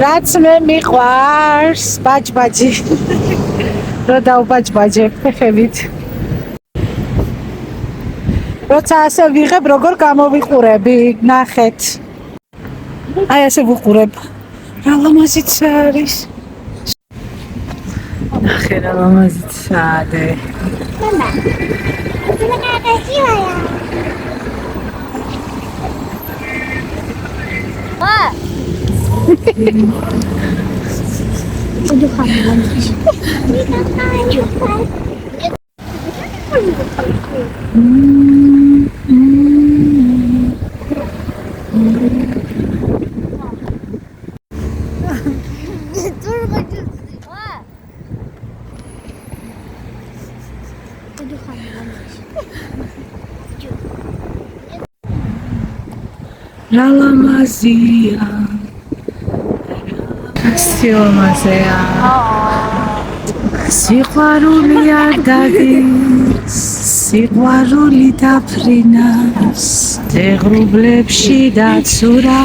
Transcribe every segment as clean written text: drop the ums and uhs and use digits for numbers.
რაც მე მიყვარს ბაჯბაჯი რო დავბაჯბაჯებ ფეხებით როცა ასე ვიღებ როგორ გამოვიყურები ნახეთ აი ასე ვუყურებ რა ლამაზიც არის ნახე რა ლამაზიც საადე მამა ეს რა კაცია Udah kamu Ralamazia Siomazea Siqvaruli ar daდის Siqvaruli dafrinas Degrublepshi datsura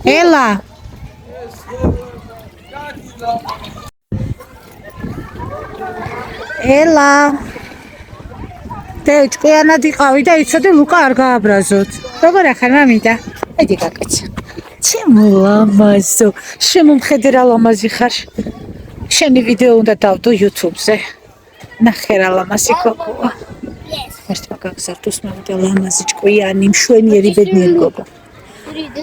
Ela Ela Te ჭკვიანად იყავი და იცოდი ლუკა არ გააბრაზოთ. როგორ ახარ მამინდა? ედი გაკეცა. ჩემო ლამაზო, შემომხედე რა ლამაზი ხარ. შენი ვიდეო უნდა დავდო YouTube-ზე. ნახე რა ლამაზი გოგოა. ეს მაგაგზარდოს მოვიდა ლამაზი ჭკვიანი, მშვენიერი ბედნიერი გოგო.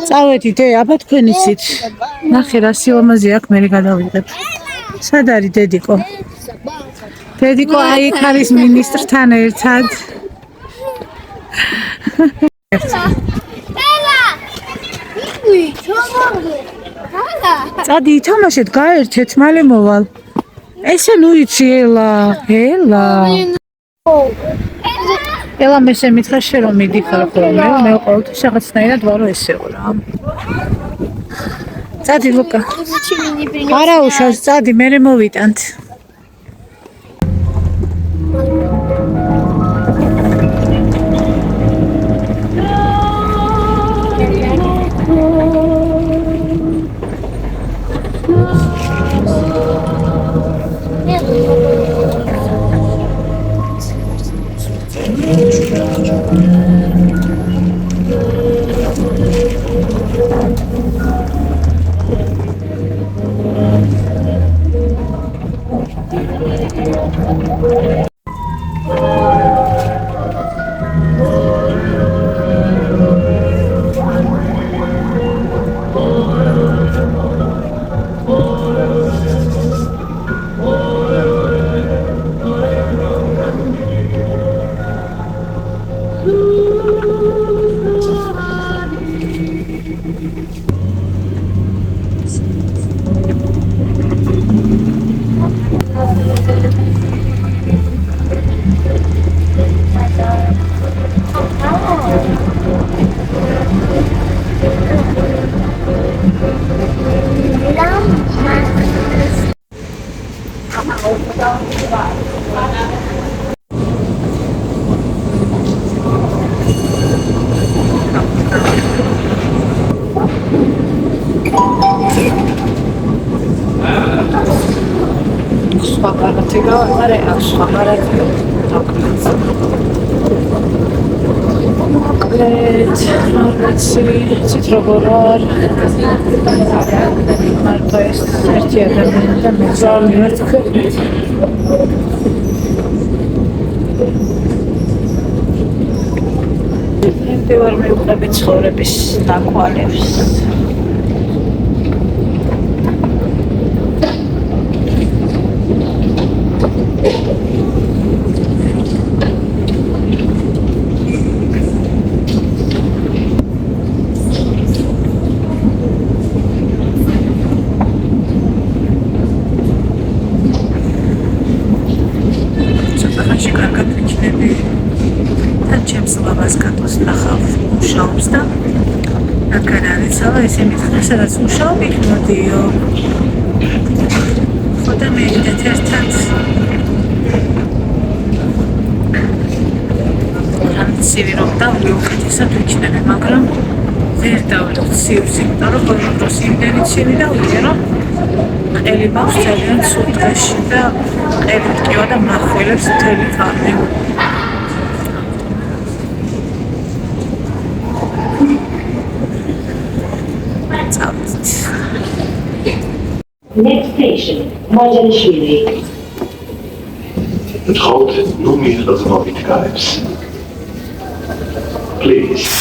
წავედით, აბა თქვენ იცით. ნახე რა სილამაზი აქვს, მე გადავიღებ. სად არის დედიკო? დედიკო აი იქ არის მინისტრთან ერთად. წადი ითამაშეთ, გაერთეთ, მალე მოვალ. ესე ნუ იცი ელა, ელა მესე მითხრა შე რომ მიდიხარ ხოლმე, მე ყოველთვის რაღაცნაირად ვარო ესეო რა. წადი ლუკა. არა უშავს, წადი, მერე მოვიტანთ. Citroborar Marta jest stwierdziłem, że nie byłem robić chore bez nakłady. სადაც მუშაობ იქ მოდიო ხო და მივიდეთ ერთად. ცივი რომ დავიდე უკეთესად ვიჩნები, მაგრამ ვერ დავიდე ცივს, იმიტომ რომ ბოლო დროს იმდენი ცივი დავიდე, რომ ყელი მაქვს ძალიან სულ დღეში და ყელი მტკივა და მახველებს მთელი ხანი. წავიდეთ. Next station, Marjanishvili. Vertrouwt nur meer dat er nog niet krijgt. Please,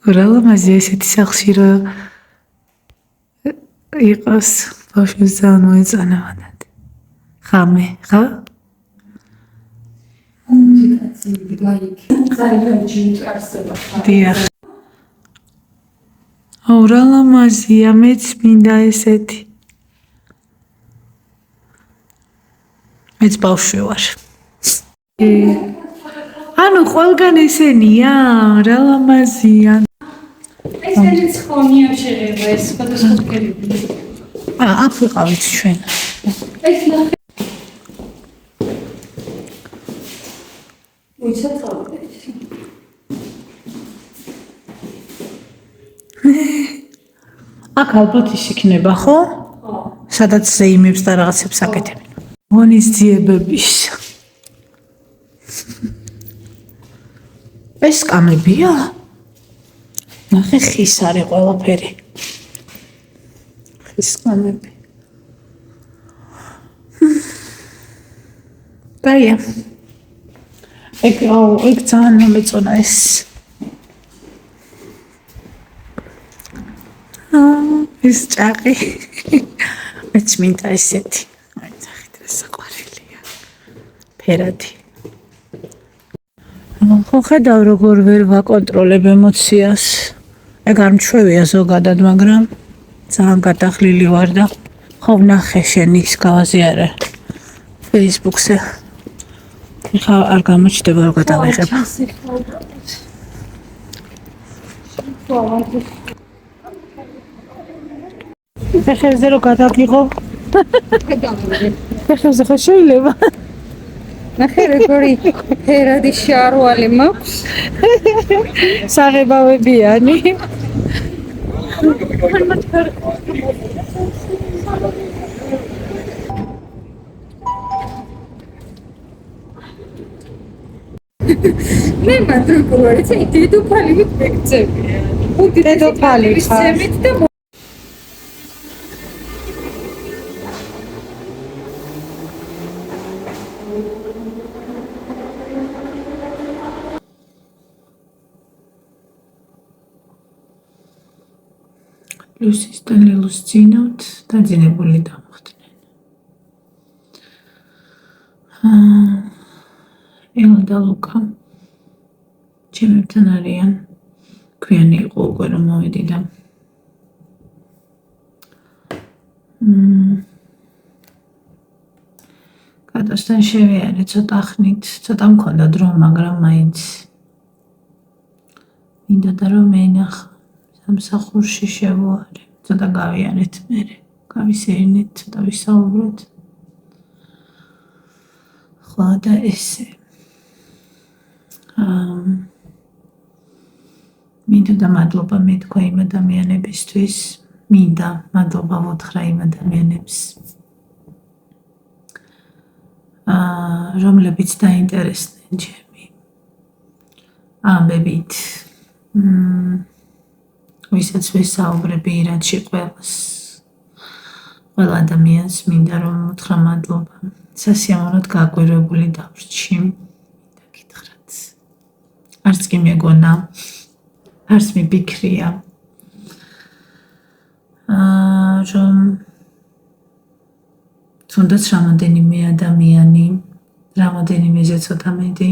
გურალა მასე ესეთი სახში რა იყოს ბავშვებს ძალიან მოეწონებოდათ. ხამე, ხა? დიახ. გურალა მასია მეც მინდა ესეთი. მეც ბავშვი ვარ. ანუ ყველგან ესენია, რა ლამაზია. ეს ხონია შეიძლება ეს სხვადასხვაგვარი. აქ ვიყავით ჩვენ. ეს ნახე. უცაწყავდეთ. აქ ალბათ ის იქნება, ხო? ხო. სადაც ზეიმებს და რაღაცებს აკეთებენ. მონისძიებების. ეს კამებია? ნახე ხის არის ყველაფერი. ხის კამები. დაია. ეგ ძალიან მომეწონა ეს. ეს ჭაღი. მეც მინდა ესეთი. აი, ნახეთ რა საყვარელია. ფერადი. ხო ხედავ როგორ ვერ ვაკონტროლებ ემოციას. ეგ არ მჩვევია ზოგადად, მაგრამ ძალიან გადახლილი ვარ და ხო ვნახე შენი ის გავაზიარე Facebook-ზე. ხა არ გამოჩნდება რომ გადავიღებ. ფეხებზე რო გადავიღო. ფეხებზე ხო შეიძლება? ნახე როგორი ფერადი შარვალი მაქვს. საღებავებიანი. მე მატრიკულარი წაი დედოფალი მიგწევია. დედოფალი ხარ. მიგწევით და ლუსის და ლილუს ძინავთ დაძინებული დამხდნენ. ელა და ლუკა ჩემთან არიან. ქვიანი იყო უკვე რომ მოვედი და კატოსთან შევიარე ცოტა ხნით, ცოტა მქონდა დრო, მაგრამ მაინც მინდა და რომ მეინახა. სამსახურში შევუარე, ცოტა გავიანეთ მერე, გავისეირნეთ, ცოტა ვისაუბროთ. ხო და ესე. მინდა და მადლობა მეთქვა იმ ადამიანებისთვის, მინდა მადლობა ვუთხრა იმ ადამიანებს, რომლებიც დაინტერესდნენ ჩემი ამბებით. ვისაც ვესაუბრები ირანში ყველა ადამიანს მინდა რომ ვუთხრა მადლობა. სასიამოვნოდ გაგვირებული დავრჩი. მინდა გითხრათ. არც კი მეგონა, არც მიფიქრია. რომ თუნდაც რამოდენიმე ადამიანი რამოდენიმეზე ცოტა მეტი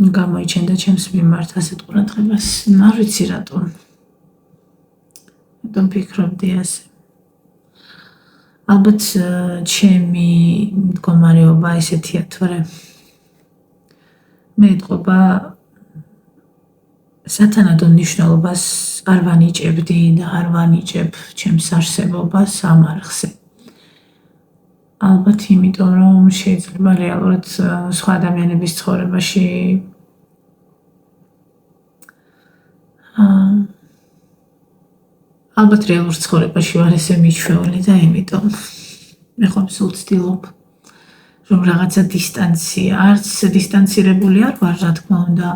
გამოიჩენდა ჩემს მიმართ ასეთ ყურადღებას. არ ვიცი რატომ. რატომ ფიქრობდი ასე. ალბათ ჩემი მდგომარეობა ესეთია, თორე მე ეთყობა სათანადო მნიშვნელობას არ ვანიჭებდი და არ ვანიჭებ ჩემს არსებობას ამ არხზე. ალბათ იმიტომ, რომ შეიძლება რეალურად სხვა ადამიანების ცხოვრებაში ალბათ რეალურ ცხოვრებაში ვარ ესე მიჩვეული და იმიტომ მე ხომ სულ ვცდილობ რომ რაღაცა დისტანცია, არც დისტანცირებული არ ვარ, რა თქმა უნდა.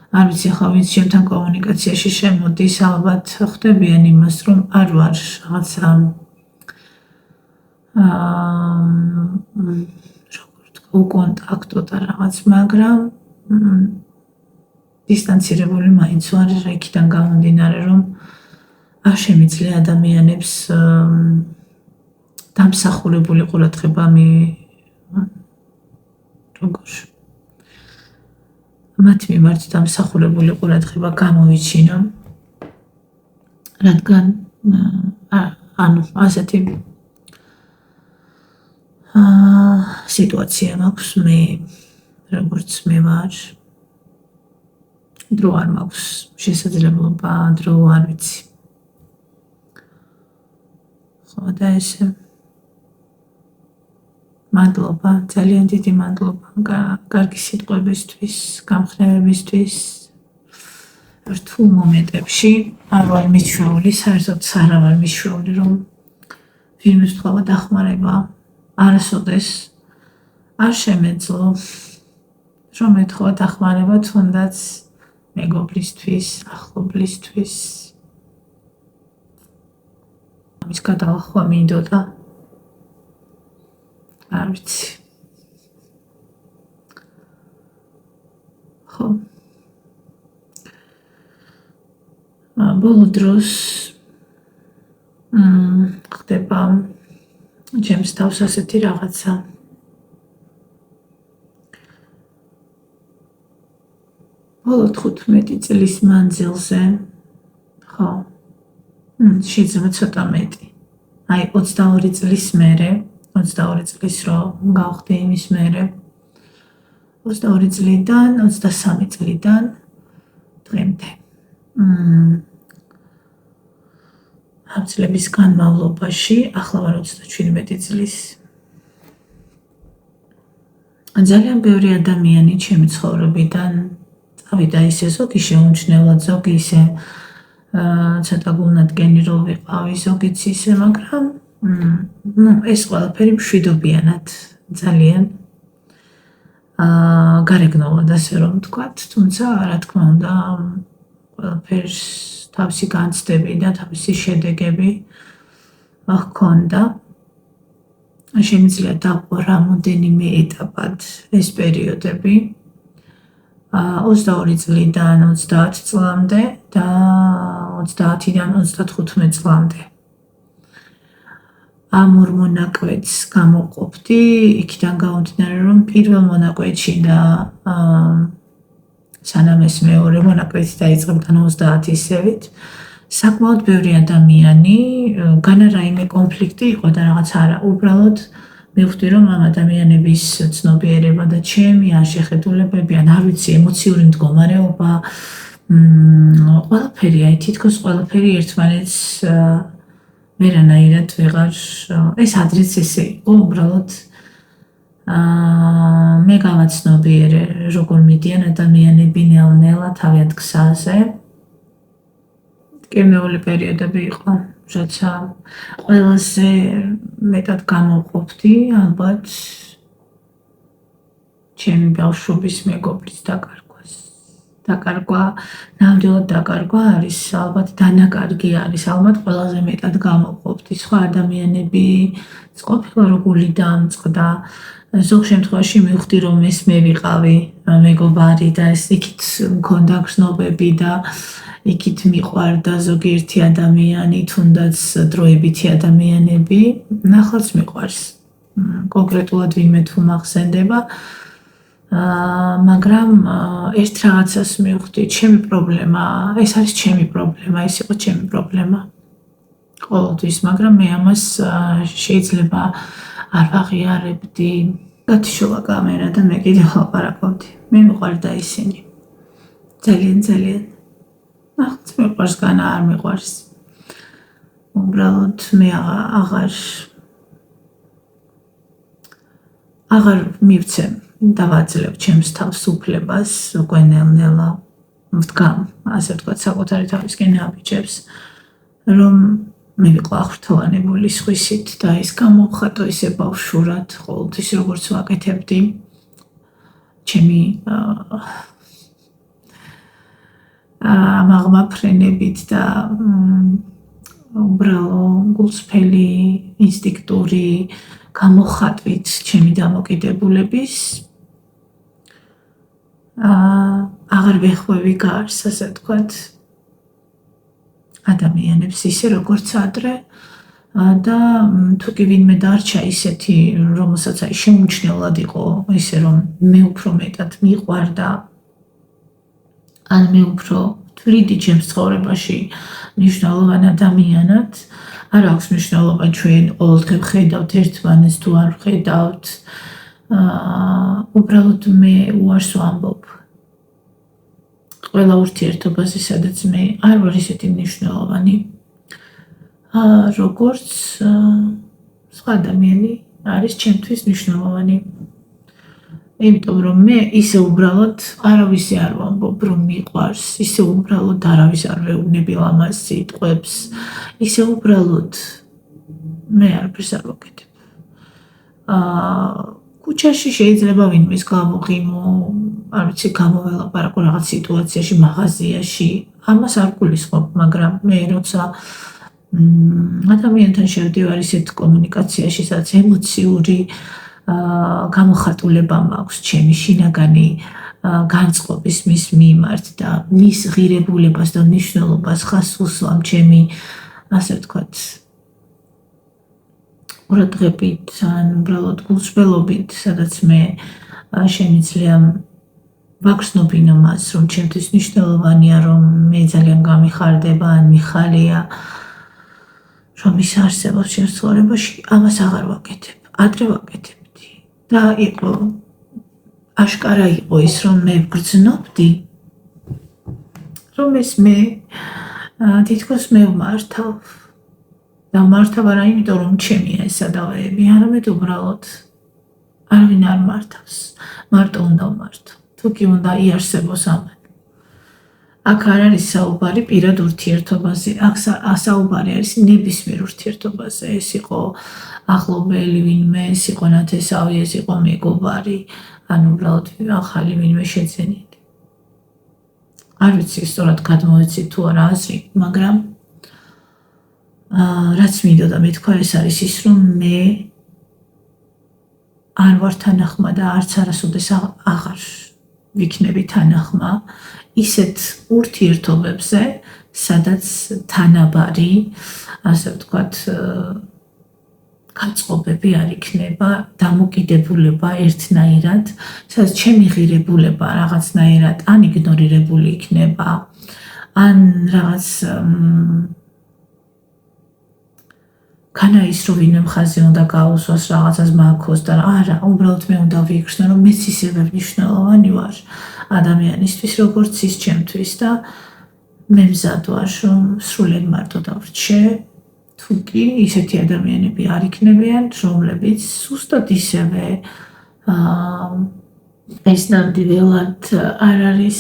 არ ვიცი ხა ვინც ჩემთან კომუნიკაციაში შემოდის, ალბათ ხვდებიან იმას, რომ არ ვარ რაღაცა როგორ თქვა, უკონტაქტო და რაღაც, მაგრამ დისტანცირებული მაინც ვარ იქიდან გამომდინარე, რომ არ შემიძლია ადამიანებს დამსახურებული ყურადღება მათ მიმართ დამსახურებული ყურადღება გამოვიჩინო, რადგან ანუ ასეთი სიტუაცია მაქვს მე, როგორც მე ვარ. დრო არ მაქვს შესაძლებლობა, დრო არ ვიცი. ხო და ესე მადლობა, ძალიან დიდი მადლობა კარგი სიტყვებისთვის, გამხნევებისთვის. რთულ მომენტებში არ ვარ მიჩვეული, საერთოდ არ ვარ მიჩვეული, რომ ვინმეს თქვა დახმარება არასოდეს არ შემეძლო, რომ ეთქვა დახმარება თუნდაც მეგობრისთვის, ახლობლისთვის. ამის გადალახვა მინდოდა. არ ვიცი. ხო. ბოლო დროს ხდება ჩემს თავს ასეთი რაღაცა. ბოლო 15 წლის მანძილზე, ხო, შეიძლება ცოტა მეტი. აი 22 წლის მერე, 22 წლის რომ გავხდი იმის მერე, 22 წლიდან, 23 წლიდან დღემდე. ამ წლების განმავლობაში, ახლა ვარ 37 წლის. ძალიან ბევრი ადამიანი ჩემი ცხოვრებიდან წავიდა, ისე ზოგი შეუმჩნევლად, ზოგი ისე ცოტა გულნადგენი რო ვიყავი, ზოგიც ისე, მაგრამ ეს ყველაფერი მშვიდობიანად ძალიან გარეგნულად, ასე რომ ვთქვათ, თუმცა რა თქმა უნდა ყველაფერს თავისი განცდები და თავისი შედეგები ჰქონდა. შემიძლია დავყო რამოდენიმე ეტაპად ეს პერიოდები. 22 წლიდან 30 წლამდე და 30-დან 35 წლამდე. ამ ორ მონაკვეთს გამოყოფდი, იქიდან გამომდინარე, რომ პირველ მონაკვეთში და სანამ ეს მეორე მონაკვეთი დაიწყებდა 30-ისევით, საკმაოდ ბევრი ადამიანი, განა რაიმე კონფლიქტი იყო და რაღაც არა, უბრალოდ მივხვდი, რომ ამ ადამიანების ცნობიერება და ჩემი ან შეხედულებები, ან არ ვიცი, ემოციური მდგომარეობა, ყველაფერი, აი თითქოს ყველაფერი ერთმანეთს ვერანაირად ვეღარ, ეს ადრეც ესე იყო, უბრალოდ მე გავაცნობიერე, როგორ მიდიან ადამიანები ნელ-ნელა თავიანთ გზაზე. მტკივნეული პერიოდები იყო, როცა ყველაზე მეტად გამოვყოფდი, ალბათ ჩემი ბავშვობის მეგობრის დაკარგვას. დაკარგვა, ნამდვილად დაკარგვა არის, ალბათ დანაკარგი არის, ალბათ ყველაზე მეტად გამოვყოფდი. სხვა ადამიანები ყოფილა რო გული დამწყდა. ზოგ შემთხვევაში მივხვდი, რომ ეს მე ვიყავი მეგობარი და ეს იქით მქონდა გრძნობები და იქით მიყვარდა ზოგიერთი ადამიანი, თუნდაც დროებითი ადამიანები, ნახალს მიყვარს. კონკრეტულად ვინმე თუ მახსენდება. მაგრამ ერთ რაღაცას მივხვდი, ჩემი პრობლემა, ეს არის ჩემი პრობლემა, ეს იყო ჩემი პრობლემა. ყოველთვის, მაგრამ მე ამას შეიძლება არ ვაღიარებდი. გათიშოვა კამერა და მე კიდევ ვლაპარაკობდი. მე მიყვარდა ისინი. ძალიან. ახლა მიყვარს განა არ მიყვარს. უბრალოდ მე აღარ მივცემ და ვაძლევ ჩემს თავს უფლებას უკვე ნელ-ნელა ვდგამ, ასე ვთქვათ, საკუთარი თავისკენ აბიჯებს, რომ მე ვიყო აღფრთოვანებული სხვისით და ის გამოვხატო ისე ბავშვურად, ყოველთვის როგორც ვაკეთებდი. ჩემი ამაღმა ფრენებით და უბრალო გულწრფელი ინსტინქტური გამოხატვით ჩემი დამოკიდებულების აღარ ვეხვევი გარს, ასე ვთქვათ, ადამიანებს ისე როგორც ადრე და თუ კი ვინმე დარჩა ისეთი, რომელსაც აი შეუმჩნევლად იყო ისე რომ მე უფრო მეტად მიყვარდა ან მე უფრო თვლიდი ჩემს ცხოვრებაში მნიშვნელოვან ადამიანად, არ აქვს მნიშვნელობა ჩვენ ყოველდღე ვხედავთ ერთმანეთს თუ არ ვხედავთ. უბრალოდ მე უარს ვამბობ ყველა ურთიერთობაზე, სადაც მე არ ვარ ისეთი მნიშვნელოვანი, როგორც სხვა ადამიანი არის ჩემთვის მნიშვნელოვანი. იმიტომ რომ მე ისე უბრალოდ არავის არ ვამბობ, რომ მიყვარს, ისე უბრალოდ არავის არ ვეუბნები ლამაზ სიტყვებს, ისე უბრალოდ მე არაფერს არ ვაკეთებ. ქუჩაში შეიძლება ვინმეს გამოვღიმო, არ ვიცი, გამოველაპარაკო რაღაც სიტუაციაში, მაღაზიაში, ამას არ გულისხმობ, მაგრამ მე როცა ადამიანთან შევდივარ ისეთ კომუნიკაციაში, სადაც ემოციური გამოხატულება მაქვს ჩემი შინაგანი განწყობის მის მიმართ და მის ღირებულებას და მნიშვნელობას ხაზს უსვამ ჩემი, ასე ვთქვათ, ყურადღებით ან უბრალოდ გულწრფელობით, სადაც მე შემიძლია ვაგრძნობ იმას, რომ ჩემთვის მნიშვნელოვანია, რომ მე ძალიან გამიხარდება ან მიხალია, რომ ის არსებობს ჩემს ცხოვრებაში, ამას აღარ ვაკეთებ. ადრე ვაკეთებდი. და იყო აშკარა იყო ის, რომ მე ვგრძნობდი, რომ ეს მე თითქოს მე ვმართავ. და ვმართავ არა იმიტომ, რომ ჩემია ეს სადავეები, არამედ უბრალოდ არავინ არ მართავს. მარტო უნდა ვმართო. თუ კი უნდა იარსებოს ამან. აქ არ არის საუბარი პირად ურთიერთობაზე, აქ საუბარი არის ნებისმიერ ურთიერთობაზე. ეს იყო ახლობელი ვინმე, ეს იყო ნათესავი, ეს იყო მეგობარი, ან უბრალოდ ახალი ვინმე შეძენილი. არ ვიცი სწორად გადმოვეცით თუ არა აზრი, მაგრამ რაც მინდოდა მეთქვა ეს არის ის, რომ მე არ ვარ თანახმა და არც არასოდეს აღარ ვიქნები თანახმა ისეთ ურთიერთობებზე, სადაც თანაბარი, ასე ვთქვათ, განწყობები არ იქნება, დამოკიდებულება ერთნაირად, სადაც ჩემი ღირებულება რაღაცნაირად ან იგნორირებული იქნება, ან რაღაც ქანა ის რომ ვინმე ხაზი უნდა გაუსვას რაღაცას მაქოს და არა, უბრალოდ მე უნდა ვიგრძნო, რომ მეც ისევე მნიშვნელოვანი ვარ ადამიანისთვის, როგორც ის ჩემთვის და მე მზად ვარ, რომ სრულად მარტო დავრჩე, თუ კი ისეთი ადამიანები არ იქნებიან, რომლებიც სუსტად ისევე ეს ნამდვილად არ არის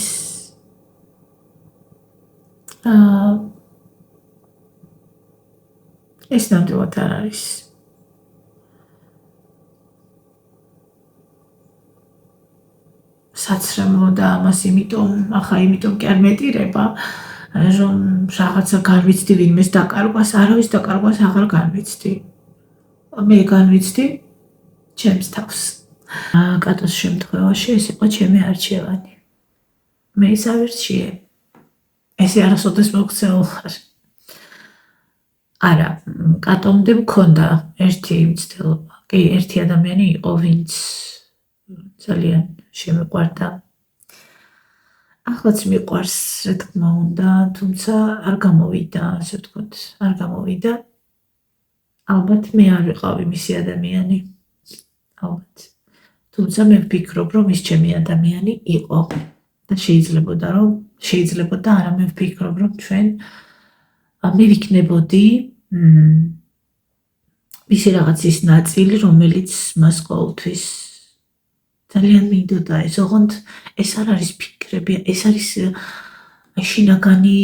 ეს ნამდვილად არ არის საცრემლო და ამას იმიტომ კი არ მეტირება, რომ რაღაცა განვიცდი ვინმეს დაკარგვას, არავის დაკარგვას აღარ განვიცდი. მე განვიცდი ჩემს თავს. კატოს შემთხვევაში ეს იყო ჩემი არჩევანი. მე ის ავირჩიე. ესე არასოდეს მოგცეულ ხარ. არა, კატომდე მქონდა ერთი მცდელობა. კი, ერთი ადამიანი იყო, ვინც ძალიან შემიყვარდა. ახლაც მიყვარს, რა თქმა უნდა, თუმცა არ გამოვიდა, ასე ვთქვათ, არ გამოვიდა. ალბათ მე არ ვიყავი მისი ადამიანი. ალბათ. თუმცა მე ვფიქრობ, რომ ის ჩემი ადამიანი იყო და შეიძლებოდა არა მე ვფიქრობ, რომ ჩვენ მე ვიქნებოდი მისი რაღაც ის ნაწილი, რომელიც მას ყოველთვის ძალიან მინდოდა ეს, ოღონდ ეს არ არის ფიქრები, ეს არის შინაგანი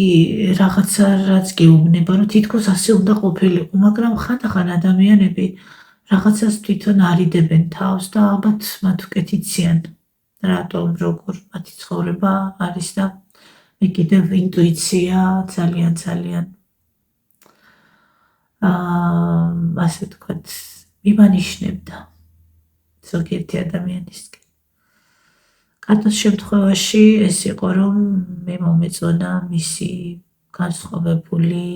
რაღაცა, რაც გეუბნება, რომ თითქოს ასე უნდა ყოფილიყო, მაგრამ ხანდახან ადამიანები რაღაცას თვითონ არიდებენ თავს და ალბათ მათ უკეთ იციან, რატომ, როგორ მათი ცხოვრება არის და მე კიდევ ინტუიცია ძალიან ასე ვთქვათ, მიმანიშნებდა ზოგიერთი ადამიანისკენ. კატოს შემთხვევაში ეს იყო, რომ მე მომეწონა მისი განსხვავებული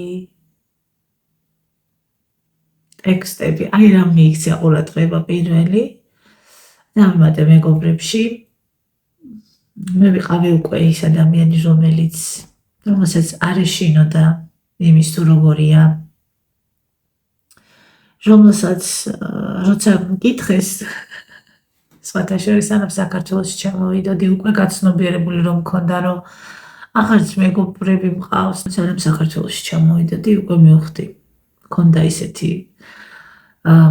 ტექსტები, აი რა მიიქცია ყურადღება პირველი და ამიტომ მეგობრებში მე ვიყავი უკვე ის ადამიანი, რომელსაც არ ეშინოდა იმის თუ როგორია, რომელსაც როცა მკითხეს სხვათა შორის სანამ საქართველოში ჩამოვიდოდი, უკვე გაცნობიერებული რომ მქონდა, რომ აღარც მეგობრები მყავს, სანამ საქართველოში ჩამოვიდოდი, უკვე მივხვდი. მქონდა ისეთი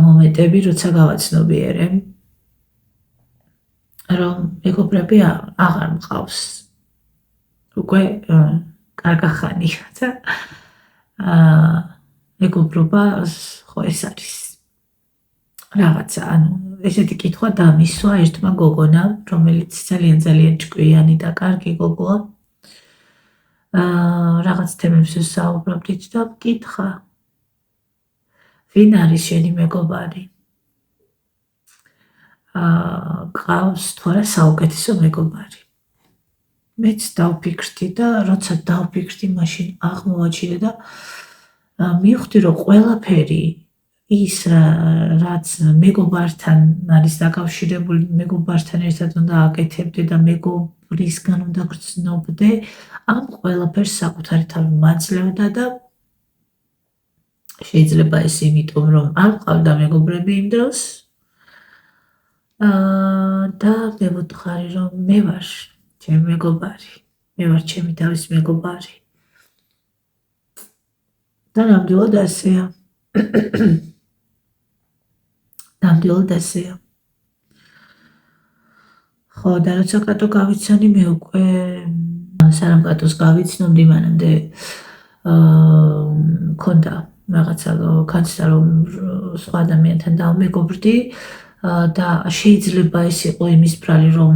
მომენტები, როცა გავაცნობიერე, რომ მეგობრები აღარ მყავს. უკვე კარგახანი და მეგობრობა ხო ეს არის რაღაცა, ანუ ესეთი კითხვა დამისვა ერთმა გოგონამ, რომელიც ძალიან ჭკვიანი და კარგი გოგოა. რაღაც თემებზე საუბრობდით და მკითხა, ვინ არის შენი მეგობარი? გყავს თუ არა საუკეთესო მეგობარი? მეც დავფიქრდი და როცა დავფიქრდი, მაშინ აღმოვაჩინე და მივხვდი, რომ ყველაფერი ის რაც მეგობართან არის დაკავშირებული, მეგობართან ერთად უნდა აკეთებდე და მეგობრისგან უნდა გრძნობდე, ამ ყველაფერს საკუთარი თავი მაძლევდა და შეიძლება ეს იმიტომ, რომ არ მყავდა მეგობრები იმ დროს და მე ვუთხარი, რომ მე ვარ ჩემი მეგობარი, მე ვარ ჩემი თავის მეგობარი. და ნამდვილად ასეა. ნამდვილად ასეა. ხო, და როცა კატო გავიცანი, მე უკვე სანამ კატოს გავიცნობდი, მანამდე მქონდა რაღაცა განცდა, რომ სხვა ადამიანთან დავმეგობრდი და შეიძლება ეს იყო იმის ბრალი, რომ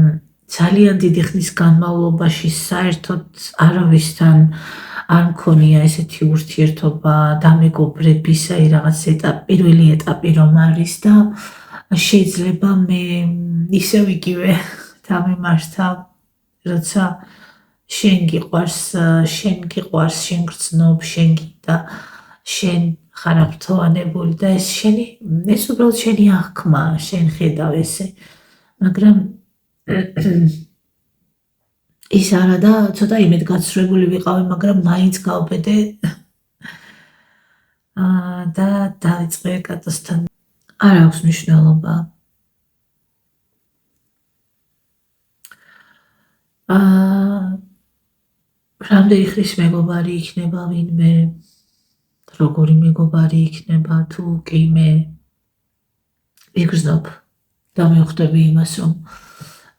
ძალიან დიდი ხნის განმავლობაში საერთოდ არავისთან არ მქონია ესეთი ურთიერთობა დამეგობრების, აი რაღაც პირველი ეტაპი რომ არის და შეიძლება მე ისევ იგივე დამემართავ, როცა შენ გიყვარს, შენ გრძნობ, შენ გინდა, შენ ხარ აღფრთოვანებული და ეს უბრალოდ შენი აღქმა, შენ ხედავ ესე, მაგრამ ის არა და ცოტა იმედგაცრუებული ვიყავი, მაგრამ მაინც გავბედე და დავიწყე კატოსთან. არ აქვს მნიშვნელობა. რამდენი ხნის მეგობარი იქნება ვინმე, როგორი მეგობარი იქნება, თუ კი მე ვიგრძნობ და მივხვდები იმას, რომ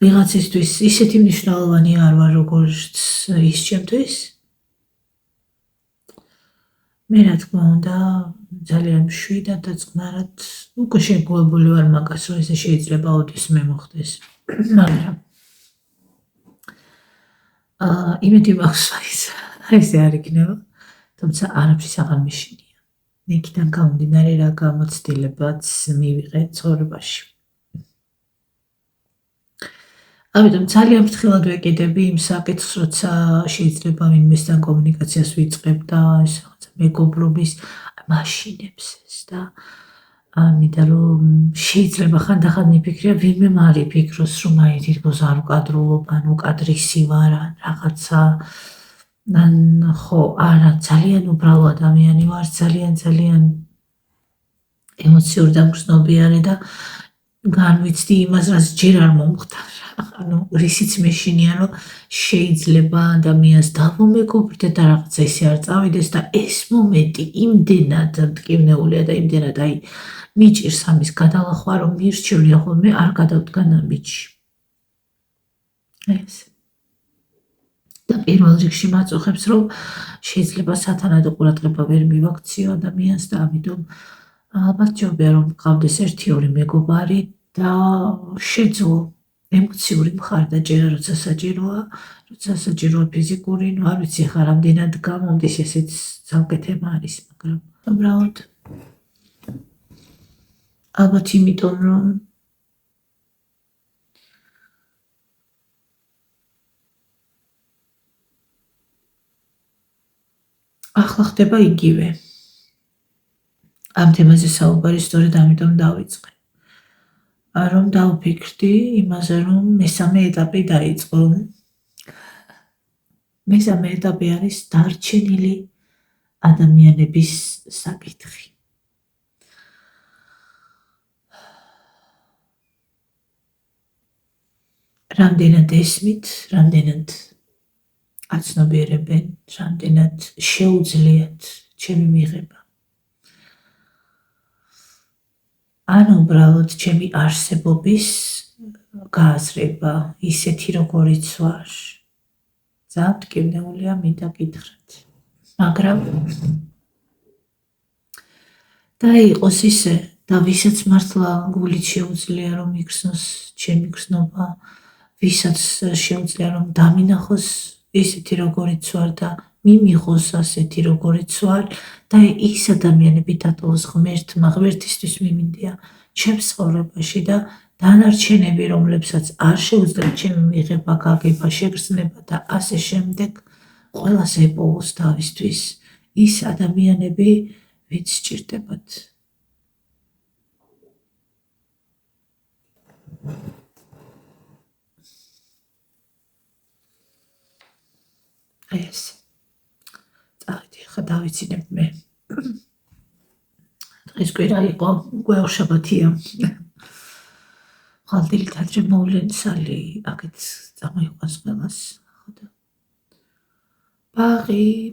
ვიღაცისთვის ისეთი მნიშვნელოვანი არ ვარ, როგორც ის ჩემთვის. მე რა თქმა უნდა, ძალიან მშვიდად და წყნარად უკვე შეგუებული ვარ მაგას, რომ ესე შეიძლება ოდესმე მოხდეს. მაგრამ იმედი მაქვს, ესე არ იქნება, თუმცა არაფრის აღარ მეშინია. იქიდან გამომდინარე, რა გამოცდილებაც მივიღე ცხოვრებაში. ამიტომ ძალიან ფრთხილად ვეკიდები იმ საკითხს, როცა შეიძლება ვინმესთან კომუნიკაციას ვიწყებ და ეს რაღაცა მეგობრობის, მაშინებს ეს და ამიტომ რომ შეიძლება ხანდახან მიფიქრია ვინმე არ იფიქროს რომ აი თითქოს არ უკადრულობ ან უკადრისი ვარ ან რაღაცა ან ხო არა ძალიან უბრალო ადამიანი ვარ ძალიან ემოციურ დამგრძნობიარე და განვიცდი იმას რაც ჯერ არ მომხდარა ანუ რისიც მეშინია რომ შეიძლება ადამიანს დავუმეგობრდე და რაღაცა ისე არ წავიდეს და ეს მომენტი იმდენად მტკივნეულია და იმდენად აი მიჭირს ამის გადალახვა რომ მირჩევნია ხოლმე არ გადავდგან ამ ბიჭში ეს და პირველ რიგში მაწუხებს რომ შეიძლება სათანადო ყურადღება ვერ მივაქციო ადამიანს და ამიტომ ალბათ ჯობია რომ გყავდეს 1-2 მეგობარი და შეძლო ემოციური მხარე და ჯერა როცა საჭიროა ფიზიკური ნუ არ ვიცი ხარ რამდენად გამომდის ესეც ძალკე თემა არის მაგრამ უბრალოდ ალბათ იმიტომ რომ ახლა ხდება იგივე ამ თემაზე საუბარი სწორედ ამიტომ დავიწყე რომ დავფიქრდი იმაზე რომ მესამე ეტაპი დაიწყო მესამე ეტაპი არის დარჩენილი ადამიანების საკითხი რამდენად ესმით რამდენად აცნობიერებენ რამდენად შეუძლიათ ჩემი მიღება ან უბრალოდ ჩემი არსებობის გააზრება ისეთი როგორიც ვარ ძალიან მტკივნეულია მინდა გითხრათ მაგრამ და იყოს ისე და ვისაც მართლა გულით შეუძლია რომ იგრძნოს ჩემი გრძნობა ვისაც შეუძლია რომ დამინახოს ისეთი როგორიც ვარ და მიმიღოს ასეთი როგორიც ვარ და ის ადამიანები დატოვოს ღმერთისთვის მიმინდია ჩემს ცხოვრებაში და დანარჩენები რომლებსაც არ შეუძლიათ ჩემი მიღება გაგება შეგრძნება და ასე შემდეგ ყველას ეპოვოს თავისთვის ის ადამიანები ვინც სჭირდებათ ეს წავედი ხა დავიცინებ მე დღეს კვირა იყო გვეშაბათია ხალდილით ადრე მოვლენ სალი აქეთ წამოიყვანს ყველას ხო და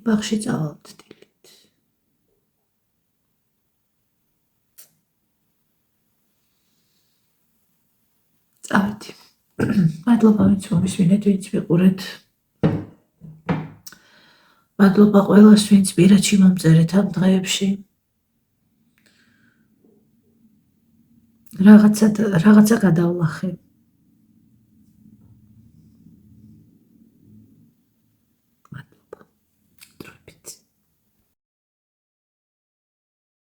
ბაღში წავალთ დილით წავედი მადლობა ვინც მომისმინეთ ვინც მიყურეთ მადლობა ყველას ვინც პირადში მომწერეთ ამ დღეებში რაღაცა გადავლახე